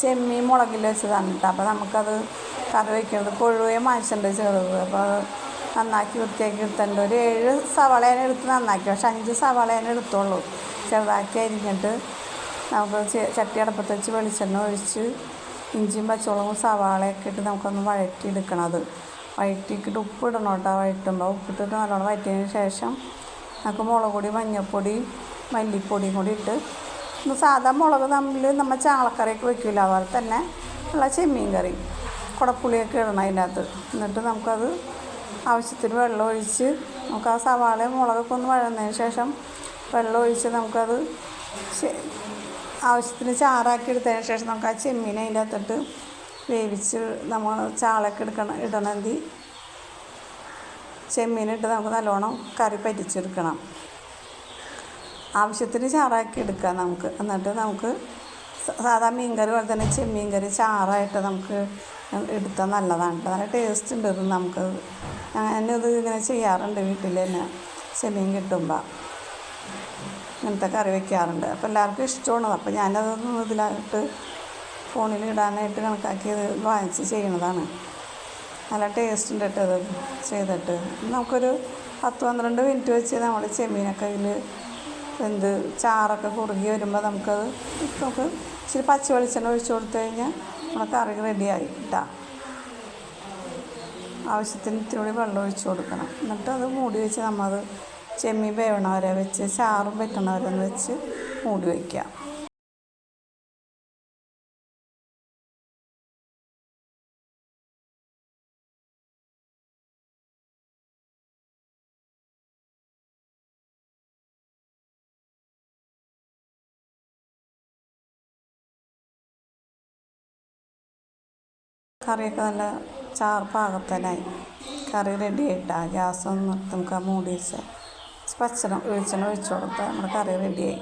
ചെമ്മീൻ മുളകിൽ വെച്ചതാണ് കേട്ടോ. അപ്പോൾ നമുക്കത് കറി വയ്ക്കുന്നത് കൊഴുവയും മാംസമുണ്ട് ചെറുത്. അപ്പോൾ അത് നന്നാക്കി വൃത്തിയാക്കി എടുത്തിട്ടുണ്ട്. ഒരു 7 സവാളേനെ എടുത്ത് നന്നാക്കി, പക്ഷെ 5 സവാളേനെ എടുത്തുള്ളൂ. ചെറുതാക്കി അരിഞ്ഞിട്ട് നമുക്ക് ചട്ടി അടപ്പത്ത് വെച്ച് വെളിച്ചെണ്ണ ഒഴിച്ച് ഇഞ്ചിയും പച്ചമുളകും സവാളയൊക്കെ ഇട്ട് നമുക്കൊന്ന് വഴറ്റിയെടുക്കണത്. വഴറ്റിയിട്ട് ഉപ്പിടണം കേട്ടോ. വഴറ്റുമ്പോൾ ഉപ്പിട്ടിട്ട് നല്ലോണം വഴറ്റിയതിന് ശേഷം നമുക്ക് മുളക് പൊടി, മഞ്ഞൾപ്പൊടി, മല്ലിപ്പൊടിയും കൂടി ഇട്ട് സാധാ മുളക് നമ്മൾ ചാളക്കറിയൊക്കെ വയ്ക്കില്ല, അതുപോലെ തന്നെ ഉള്ള ചെമ്മീൻ കറി കുടപ്പുളിയൊക്കെ ഇടണം അതിനകത്ത്. എന്നിട്ട് നമുക്കത് ആവശ്യത്തിന് വെള്ളം ഒഴിച്ച് നമുക്ക് ആ സവാളയും മുളകൊക്കെ ഒന്ന് വഴന്നതിന് ശേഷം വെള്ളം ഒഴിച്ച് നമുക്കത് ആവശ്യത്തിന് ചാറാക്കി എടുത്തതിന് ശേഷം നമുക്ക് ആ ചെമ്മീൻ അതിൻ്റെ അകത്തിട്ട് വേവിച്ച് നമ്മൾ ചാളയൊക്കെ ഇടണമെങ്കിൽ ചെമ്മീനിട്ട് നമുക്ക് നല്ലോണം കറി പറ്റിച്ചെടുക്കണം. ആവശ്യത്തിന് ചാറാക്കി എടുക്കാം നമുക്ക്. എന്നിട്ട് നമുക്ക് സാധാ മീൻ കറി പോലെ തന്നെ ചെമ്മീൻ കറി ചാറായിട്ട് നമുക്ക് എടുത്താൽ നല്ലതാണ്. നല്ല ടേസ്റ്റ് ഉണ്ട് ഇത്. നമുക്ക് ഞാനിത് ഇങ്ങനെ ചെയ്യാറുണ്ട് വീട്ടിൽ തന്നെ. ചെമ്മീൻ കിട്ടുമ്പോൾ ഇങ്ങനത്തെ കറി വയ്ക്കാറുണ്ട്. അപ്പോൾ എല്ലാവർക്കും ഇഷ്ടമാണ്. അപ്പോൾ ഞാനതൊന്നും ഇതിലായിട്ട് ഫോണിൽ ഇടാനായിട്ട് കണക്കാക്കി വാങ്ങിച്ച് ചെയ്യണതാണ്. നല്ല ടേസ്റ്റ് ഉണ്ട് കേട്ടോ ഇത് ചെയ്തിട്ട്. നമുക്കൊരു 10-12 മിനിറ്റ് വെച്ച് നമ്മൾ ചെമ്മീനൊക്കെ ഇതിൽ ചാറൊക്കെ കുറുകി വരുമ്പോൾ നമുക്ക് ഇച്ചിരി പച്ച വെളിച്ചെണ്ണ ഒഴിച്ച് കൊടുത്തു കഴിഞ്ഞാൽ നമ്മുടെ കറി റെഡിയായി കേട്ടോ. ആവശ്യത്തിന് ഇത്തിരി വെള്ളം ഒഴിച്ച് കൊടുക്കണം. എന്നിട്ട് അത് മൂടി വെച്ച് നമ്മളത് ചെമ്മീൻ വേവണവരെ വെച്ച് ചാറും പറ്റണവരെ വെച്ച് മൂടി വയ്ക്കുക. കറിയൊക്കെ നല്ല ചാറ് പാകത്തനായി കറി റെഡി ആയിട്ടാണ്. ഗ്യാസൊന്നും നിർത്തി നമുക്ക് മൂടി വെച്ച് വെളിച്ചെണ്ണ ഒഴിച്ച് കൊടുത്താൽ നമ്മുടെ കറി റെഡിയായി.